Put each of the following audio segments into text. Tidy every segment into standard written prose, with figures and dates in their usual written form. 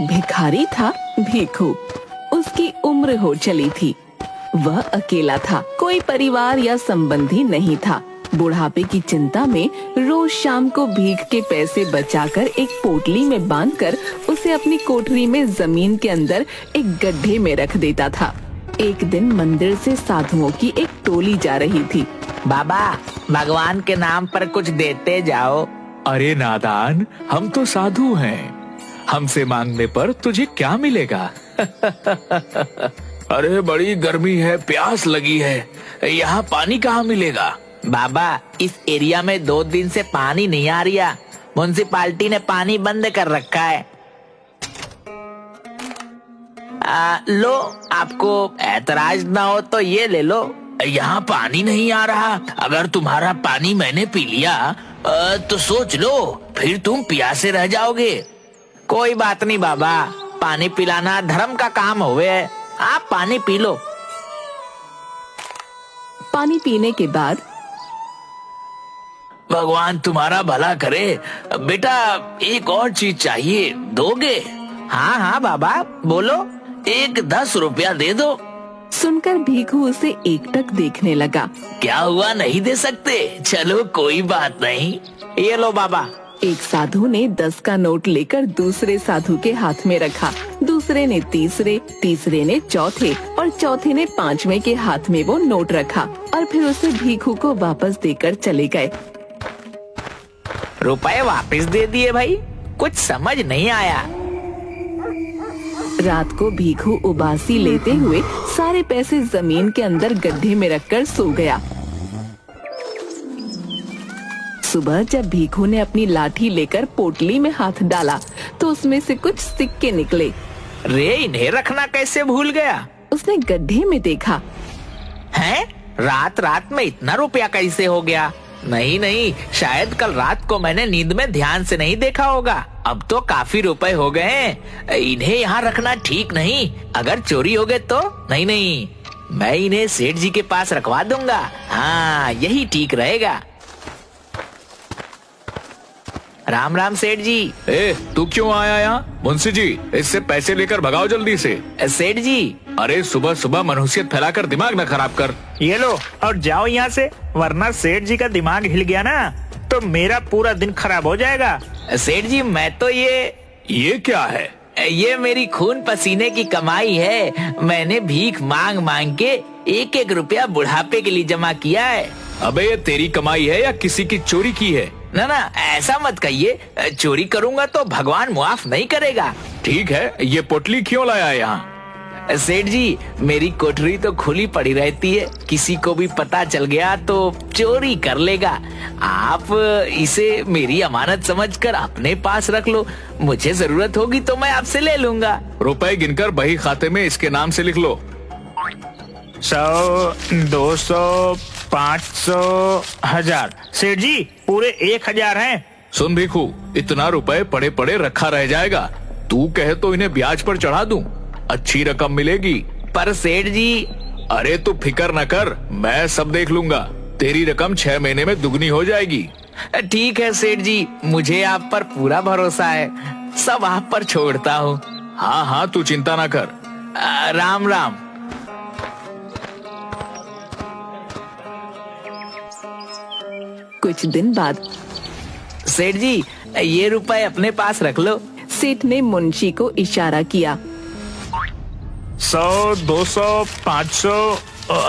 भिखारी था भीखू। उसकी उम्र हो चली थी। वह अकेला था, कोई परिवार या संबंधी नहीं था। बुढ़ापे की चिंता में रोज शाम को भीख के पैसे बचाकर एक पोटली में बांधकर उसे अपनी कोठरी में जमीन के अंदर एक गड्ढे में रख देता था। एक दिन मंदिर से साधुओं की एक टोली जा रही थी। बाबा, भगवान के नाम पर कुछ देते जाओ। अरे नादान, हम तो साधु हैं। हमसे मांगने पर तुझे क्या मिलेगा? अरे बड़ी गर्मी है, प्यास लगी है, यहाँ पानी कहाँ मिलेगा? बाबा, इस एरिया में 2 दिन से पानी नहीं आ रहा। म्युनिसिपालिटी ने पानी बंद कर रखा है। लो, आपको एतराज ना हो तो ये ले लो। यहाँ पानी नहीं आ रहा। अगर तुम्हारा पानी मैंने पी लिया तो सोच लो, फिर तुम प्यासे रह जाओगे। कोई बात नहीं बाबा, पानी पिलाना धर्म का काम होवे। आप पानी पी लो। पानी पीने के बाद भगवान तुम्हारा भला करे। बेटा, एक और चीज चाहिए, दोगे? हाँ हाँ बाबा, बोलो। एक 10 रुपया दे दो। सुनकर भीखू उसे एकटक देखने लगा। क्या हुआ, नहीं दे सकते? चलो कोई बात नहीं। ये लो बाबा। एक साधु ने 10 का नोट लेकर दूसरे साधु के हाथ में रखा। दूसरे ने तीसरे, तीसरे ने चौथे और चौथे ने 5वें के हाथ में वो नोट रखा और फिर उसे भीखू को वापस देकर चले गए। रुपए वापस दे दिए भाई, कुछ समझ नहीं आया। रात को भीखू उबासी लेते हुए सारे पैसे जमीन के अंदर गड्ढे में रखकर सो गया। सुबह जब भीखू ने अपनी लाठी लेकर पोटली में हाथ डाला तो उसमें से कुछ सिक्के निकले। रे, इन्हें रखना कैसे भूल गया? उसने गड्ढे में देखा। हैं? रात रात में इतना रुपया कैसे हो गया? नहीं नहीं, शायद कल रात को मैंने नींद में ध्यान से नहीं देखा होगा। अब तो काफी रुपए हो गए हैं। इन्हें यहाँ रखना ठीक नहीं। अगर चोरी हो गए तो? नहीं नहीं, मैं इन्हें सेठ जी के पास रखवा दूंगा। हाँ, यही ठीक रहेगा। राम राम सेठ जी। तू क्यों आया यहाँ? मुंशी जी, इससे पैसे लेकर भगाओ जल्दी से। सेठ जी। अरे सुबह सुबह मनहूसियत फैलाकर दिमाग न खराब कर। ये लो और जाओ यहाँ से, वरना सेठ जी का दिमाग हिल गया ना तो मेरा पूरा दिन खराब हो जाएगा। सेठ जी, मैं तो ये क्या है? ये मेरी खून पसीने की कमाई है। मैंने भीख मांग मांग के 1-1 रुपया बुढ़ापे के लिए जमा किया है। अबे, ये तेरी कमाई है या किसी की चोरी की है? ना ना, ऐसा मत कहिए। चोरी करूंगा तो भगवान मुआफ नहीं करेगा। ठीक है, ये पोटली क्यों लाया है यहाँ? सेठ जी, मेरी कोठरी तो खुली पड़ी रहती है। किसी को भी पता चल गया तो चोरी कर लेगा। आप इसे मेरी अमानत समझकर अपने पास रख लो। मुझे जरूरत होगी तो मैं आपसे ले लूंगा। रुपए गिनकर बही खाते में इसके नाम से लिख लो। 100, 200, 500, 1000। सेठ जी, पूरे 1000 हैं। सुन भीखू, इतना रुपए पड़े पड़े रखा रह जाएगा। तू कहे तो इन्हें ब्याज पर चढ़ा दूं, अच्छी रकम मिलेगी। पर सेठ जी। अरे तू फिक्र न कर, मैं सब देख लूंगा। तेरी रकम 6 महीने में दुगनी हो जाएगी। ठीक है सेठ जी, मुझे आप पर पूरा भरोसा है। सब आप पर छोड़ता हूँ। हाँ हाँ, तू चिंता ना कर। राम राम। कुछ दिन बाद सेठ जी, ये रुपए अपने पास रख लो। सेठ ने मुंशी को इशारा किया। 100, 200, 500,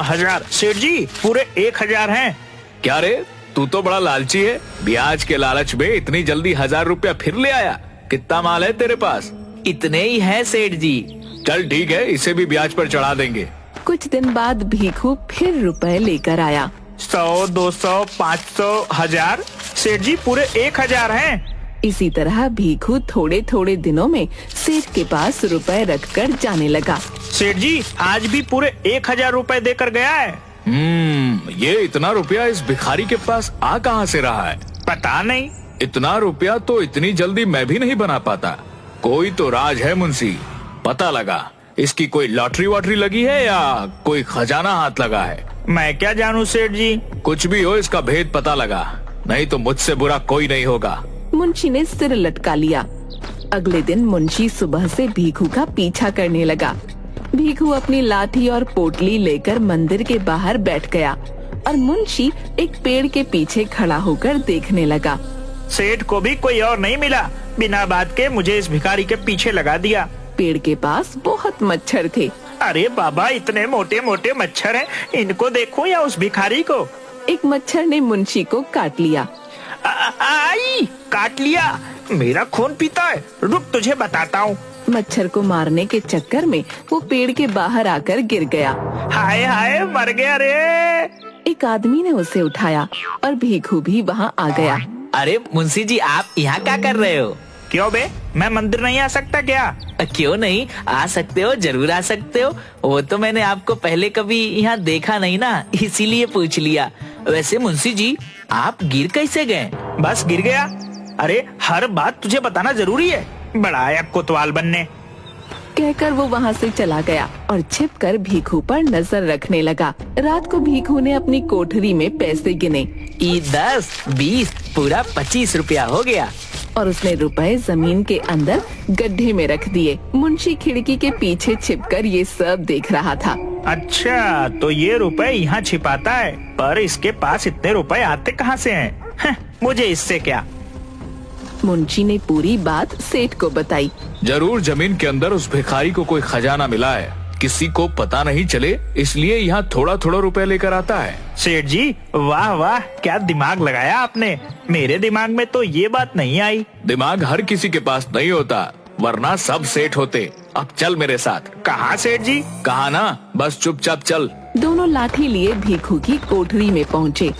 1000। सेठ जी, पूरे 1000 हैं। क्या रे, तू तो बड़ा लालची है। ब्याज के लालच में इतनी जल्दी 1000 रुपया फिर ले आया। कितना माल है तेरे पास? इतने ही है सेठ जी। चल ठीक है, इसे भी ब्याज पर चढ़ा देंगे। कुछ दिन बाद भीखू फिर रुपए लेकर आया। 100, 200, 500, 1000। सेठ जी, पूरे 1000 हैं। इसी तरह भीखू थोड़े थोड़े दिनों में सेठ के पास रुपए रखकर जाने लगा। सेठ जी, आज भी पूरे 1000 रुपए देकर गया है। ये इतना रुपया इस भिखारी के पास आ कहाँ से रहा है? पता नहीं। इतना रुपया तो इतनी जल्दी मैं भी नहीं बना पाता। कोई तो राज है मुंशी, पता लगा। इसकी कोई लॉटरी वॉटरी लगी है या कोई खजाना हाथ लगा है? मैं क्या जानूं सेठ जी। कुछ भी हो, इसका भेद पता लगा, नहीं तो मुझसे बुरा कोई नहीं होगा। मुंशी ने सिर लटका लिया। अगले दिन मुंशी सुबह से भीखू का पीछा करने लगा। भीखू अपनी लाठी और पोटली लेकर मंदिर के बाहर बैठ गया और मुंशी एक पेड़ के पीछे खड़ा होकर देखने लगा। सेठ को भी कोई और नहीं मिला, बिना बात के मुझे इस भिखारी के पीछे लगा दिया। पेड़ के पास बहुत मच्छर थे। अरे बाबा, इतने मोटे मोटे मच्छर हैं, इनको देखो या उस भिखारी को। एक मच्छर ने मुंशी को काट लिया। आई, काट लिया, मेरा खून पीता है, रुक तुझे बताता हूँ। मच्छर को मारने के चक्कर में वो पेड़ के बाहर आकर गिर गया। हाय हाय, मर गया रे। एक आदमी ने उसे उठाया और भीखू भी वहाँ आ गया। अरे मुंशी जी, आप यहाँ क्या कर रहे हो? क्यों बे, मैं मंदिर नहीं आ सकता क्या? क्यों नहीं आ सकते हो, जरूर आ सकते हो। वो तो मैंने आपको पहले कभी यहाँ देखा नहीं ना, इसीलिए पूछ लिया। वैसे मुंशी जी, आप गिर कैसे गए? बस गिर गया। अरे हर बात तुझे बताना जरूरी है, बड़ा आया कोतवाल बनने। कहकर वो वहाँ से चला गया और छिपकर भीखू पर नजर रखने लगा। रात को भीखू ने अपनी कोठरी में पैसे गिने। 10, 20, पूरा 25 रुपया हो गया। और उसने रुपए जमीन के अंदर गड्ढे में रख दिए। मुंशी खिड़की के पीछे छिपकर ये सब देख रहा था। अच्छा, तो ये रुपए यहाँ छिपाता है, पर इसके पास इतने रुपए आते कहाँ से हैं? मुझे इससे क्या। मुंशी ने पूरी बात सेठ को बताई। जरूर जमीन के अंदर उस भिखारी को कोई खजाना मिला है, किसी को पता नहीं चले, इसलिए यहाँ थोड़ा थोड़ा रुपए लेकर आता है। सेठ जी, वाह वाह, क्या दिमाग लगाया आपने। मेरे दिमाग में तो ये बात नहीं आई। दिमाग हर किसी के पास नहीं होता, वरना सब सेठ होते। अब चल मेरे साथ। कहाँ सेठ जी? कहा ना, बस चुपचाप चल। दोनों लाठी लिए भीखू की कोठरी में पहुँचे।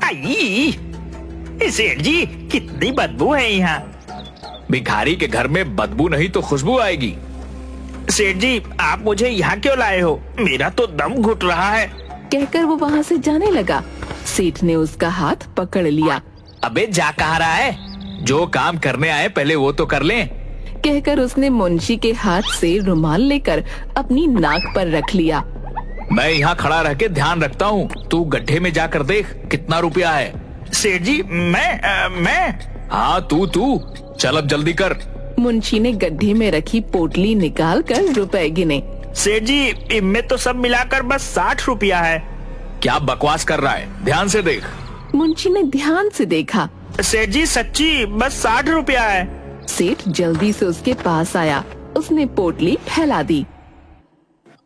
आई, सेठ जी, कितनी बदबू है यहाँ। भिखारी के घर में बदबू नहीं तो खुशबू आएगी। सेठ जी, आप मुझे यहाँ क्यों लाए हो? मेरा तो दम घुट रहा है। कहकर वो वहाँ से जाने लगा। सेठ ने उसका हाथ पकड़ लिया। अबे जा कहाँ रहा है? जो काम करने आए पहले वो तो कर लें। कहकर उसने मुंशी के हाथ से रुमाल लेकर अपनी नाक पर रख लिया। मैं यहाँ खड़ा रह के ध्यान रखता हूँ, तू गड्ढे में जाकर देख कितना रुपया है। सेठ जी, मैं हाँ तू चल, अब जल्दी कर। मुंशी ने गड्ढे में रखी पोटली निकाल कर रुपए गिने। सेठ जी, इनमें तो सब मिलाकर बस 60 रुपया है। क्या बकवास कर रहा है, ध्यान से देख। मुंशी ने ध्यान से देखा। सेठ जी, सच्ची बस 60 रुपया है। सेठ जल्दी से उसके पास आया। उसने पोटली फैला दी।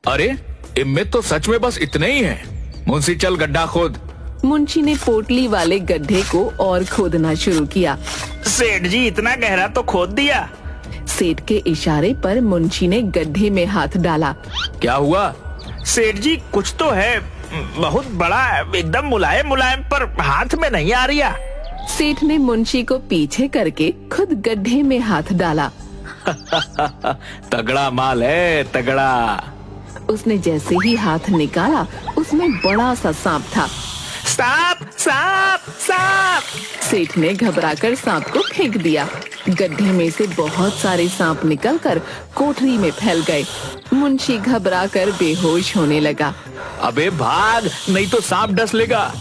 अरे इनमें तो सच में बस इतने ही हैं। मुंशी चल गड्ढा खोद। मुंशी ने पोटली वाले गड्ढे को और खोदना शुरू किया। सेठ जी, इतना गहरा तो खोद दिया। सेठ के इशारे पर मुंशी ने गड्ढे में हाथ डाला। क्या हुआ? सेठ जी, कुछ तो है, बहुत बड़ा है, एकदम मुलायम मुलायम, पर हाथ में नहीं आ रहा। सेठ ने मुंशी को पीछे करके खुद गड्ढे में हाथ डाला। तगड़ा माल है, तगड़ा। उसने जैसे ही हाथ निकाला, उसमें बड़ा सा सांप था। सांप, सांप, सांप! सेठ ने घबराकर सांप को फेंक दिया। गड्ढे में से बहुत सारे सांप निकलकर कोठरी में फैल गए। मुंशी घबराकर बेहोश होने लगा। अबे भाग, नहीं तो सांप डस लेगा।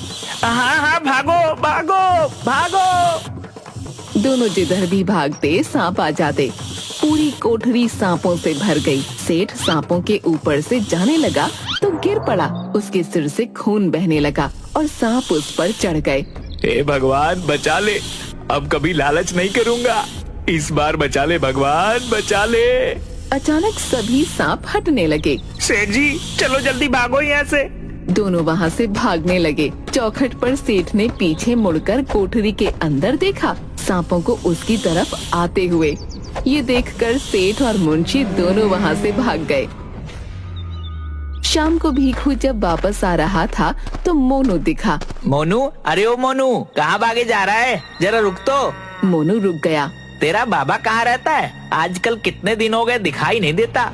हाँ हाँ, भागो भागो भागो। दोनों जिधर भी भागते सांप आ जाते। पूरी कोठरी सांपों से भर गई। सेठ सांपों के ऊपर से जाने लगा तो गिर पड़ा। उसके सिर से खून बहने लगा और सांप उस पर चढ़ गए। हे भगवान बचा ले, अब कभी लालच नहीं करूंगा, इस बार बचा ले भगवान, बचा ले। अचानक सभी सांप हटने लगे। सेठ जी, चलो जल्दी भागो यहाँ से। दोनों वहाँ से भागने लगे। चौखट पर सेठ ने पीछे मुड़कर कोठरी के अंदर देखा, सांपों को उसकी तरफ आते हुए। ये देखकर सेठ और मुंशी दोनों वहाँ से भाग गए। शाम को भीखू जब वापस आ रहा था तो मोनू दिखा। मोनू, अरे ओ मोनू, कहाँ भागे जा रहा है? जरा रुक तो। मोनू रुक गया। तेरा बाबा कहाँ रहता है? आजकल कितने दिन हो गए दिखाई नहीं देता।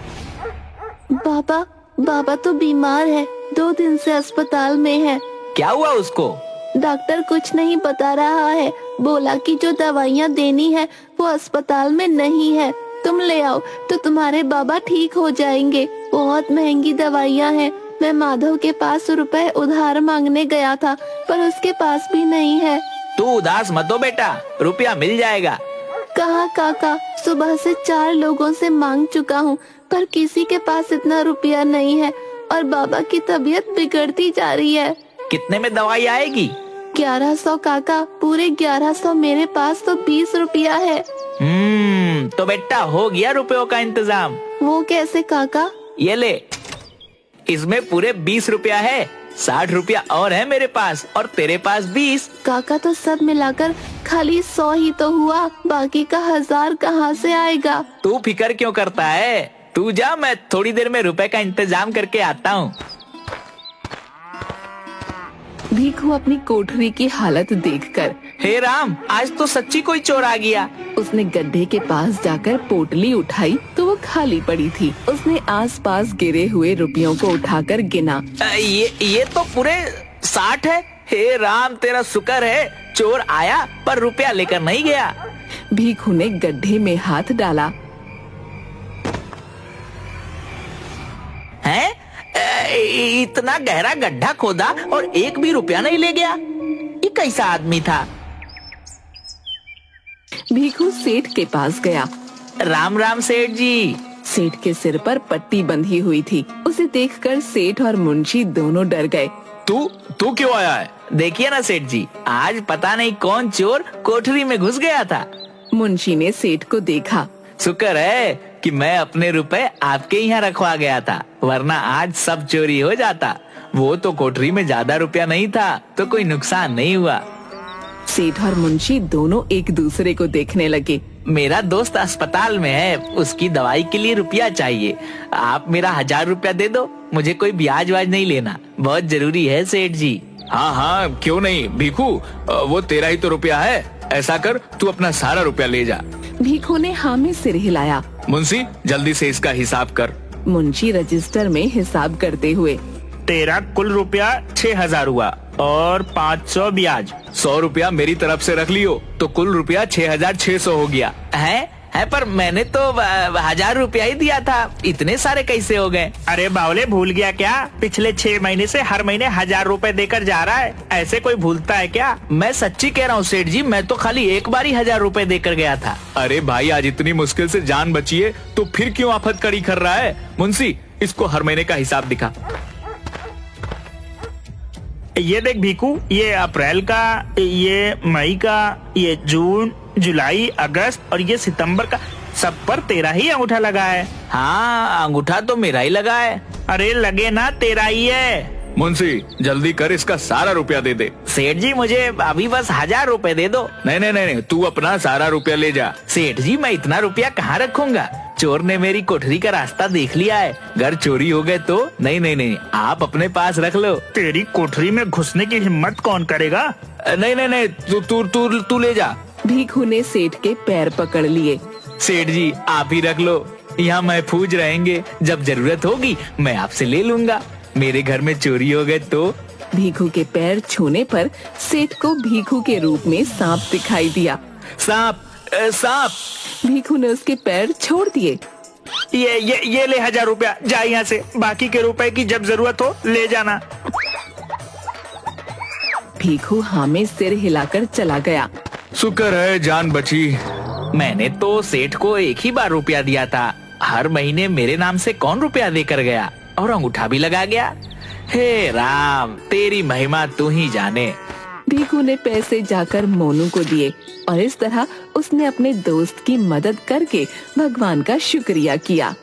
बाबा तो बीमार है, 2 दिन से अस्पताल में है। क्या हुआ उसको? डॉक्टर कुछ नहीं बता रहा है, बोला कि जो दवाइयाँ देनी है वो अस्पताल में नहीं है, तुम ले आओ तो तुम्हारे बाबा ठीक हो जाएंगे। बहुत महंगी दवाइयाँ हैं। मैं माधव के पास रुपए उधार मांगने गया था, पर उसके पास भी नहीं है। तू उदास मत हो बेटा, रुपया मिल जाएगा। कहाँ काका, सुबह से 4 लोगों से मांग चुका हूँ, पर किसी के पास इतना रुपया नहीं है और बाबा की तबीयत बिगड़ती जा रही है। कितने में दवाई आएगी? 1100 काका, पूरे 1100। मेरे पास तो 20 रुपया है। तो बेटा हो गया रुपयों का इंतजाम। वो कैसे काका? ये ले, इसमें पूरे 20 रुपया है। 60 रुपया और है मेरे पास और तेरे पास 20। काका तो सब मिलाकर खाली 100 ही तो हुआ, बाकी का 1000 कहाँ से आएगा? तू फिकर क्यों करता है? तू जा, मैं थोड़ी देर में रुपए का इंतजाम करके आता हूँ। भीखू अपनी कोठरी की हालत देखकर हे राम, आज तो सच्ची कोई चोर आ गया। उसने गड्ढे के पास जाकर पोटली उठाई तो वो खाली पड़ी थी। उसने आसपास गिरे हुए रुपयों को उठाकर गिना। ये तो पूरे 60 है। हे राम, तेरा शुक्र है, चोर आया पर रुपया लेकर नहीं गया। भीखू ने गड्ढे में हाथ डाला। हैं? इतना गहरा गड्ढा खोदा और एक भी रुपया नहीं ले गया। ये कैसा आदमी था? भीखू सेठ के पास गया। राम राम सेठ जी। सेठ के सिर पर पट्टी बंधी हुई थी। उसे देखकर सेठ और मुंशी दोनों डर गए। तू क्यों आया है? देखिए ना सेठ जी, आज पता नहीं कौन चोर कोठरी में घुस गया था। मुंशी ने सेठ को देखा। शुक्र है कि मैं अपने रुपए आपके यहाँ रखवा गया था, वरना आज सब चोरी हो जाता। वो तो कोठरी में ज्यादा रुपया नहीं था तो कोई नुकसान नहीं हुआ। सेठ और मुंशी दोनों एक दूसरे को देखने लगे। मेरा दोस्त अस्पताल में है, उसकी दवाई के लिए रुपया चाहिए। आप मेरा 1000 रुपया दे दो, मुझे कोई ब्याज वाज नहीं लेना, बहुत जरूरी है सेठ जी। हाँ, क्यों नहीं भीखू, वो तेरा ही तो रुपया है। ऐसा कर, तू अपना सारा रुपया ले जा। भीखू ने हाँ में सिर हिलाया। मुंशी, जल्दी से इसका हिसाब कर। मुंशी रजिस्टर में हिसाब करते हुए, तेरा कुल रुपया 6000 हुआ और 500 ब्याज। 100 रुपया मेरी तरफ से रख लियो तो कुल रुपया 6600 हो गया। है पर मैंने तो 1000 रुपया ही दिया था, इतने सारे कैसे हो गए? अरे बावले, भूल गया क्या? पिछले 6 महीने से हर महीने 1000 रुपए देकर जा रहा है। ऐसे कोई भूलता है क्या? मैं सच्ची कह रहा हूँ सेठ जी, मैं तो खाली एक बार ही 1000 रुपए देकर गया था। अरे भाई, आज इतनी मुश्किल से जान बची है तो फिर क्यों आफत कड़ी कर रहा है? मुंशी, इसको हर महीने का हिसाब दिखा। ये देख भीखू, ये अप्रैल का, ये मई का, ये जून, जुलाई, अगस्त और ये सितंबर का, सब पर तेरा ही अंगूठा लगा है। हाँ, अंगूठा तो मेरा ही लगा है। अरे लगे ना, तेरा ही है। मुंशी, जल्दी कर, इसका सारा रुपया दे दे। सेठ जी, मुझे अभी बस 1000 रुपए दे दो। नहीं, तू अपना सारा रुपया ले जा। सेठ जी, मैं इतना रुपया कहाँ रखूंगा? चोर ने मेरी कोठरी का रास्ता देख लिया है, घर चोरी हो गए तो। नहीं, आप अपने पास रख लो। तेरी कोठरी में घुसने की हिम्मत कौन करेगा? नहीं, तू ले जा। भीखू ने सेठ के पैर पकड़ लिए। सेठ जी, आप ही रख लो, यहाँ महफूज रहेंगे। जब जरूरत होगी मैं आपसे ले लूंगा। मेरे घर में चोरी हो गए तो। भीखू के पैर छूने पर सेठ को भीखू के रूप में सांप दिखाई दिया। सांप! भीखू ने उसके पैर छोड़ दिए। ये ले 1000 रुपया, जा यहाँ से। बाकी के रुपए की जब जरूरत हो ले जाना। भीखू हाँ में सिर हिलाकर चला गया। शुक्र है जान बची। मैंने तो सेठ को एक ही बार रुपया दिया था, हर महीने मेरे नाम से कौन रुपया देकर गया और अंगूठा भी लगा गया। हे राम, तेरी महिमा तू ही जाने। भीखू ने पैसे जाकर मोनू को दिए और इस तरह उसने अपने दोस्त की मदद करके भगवान का शुक्रिया किया।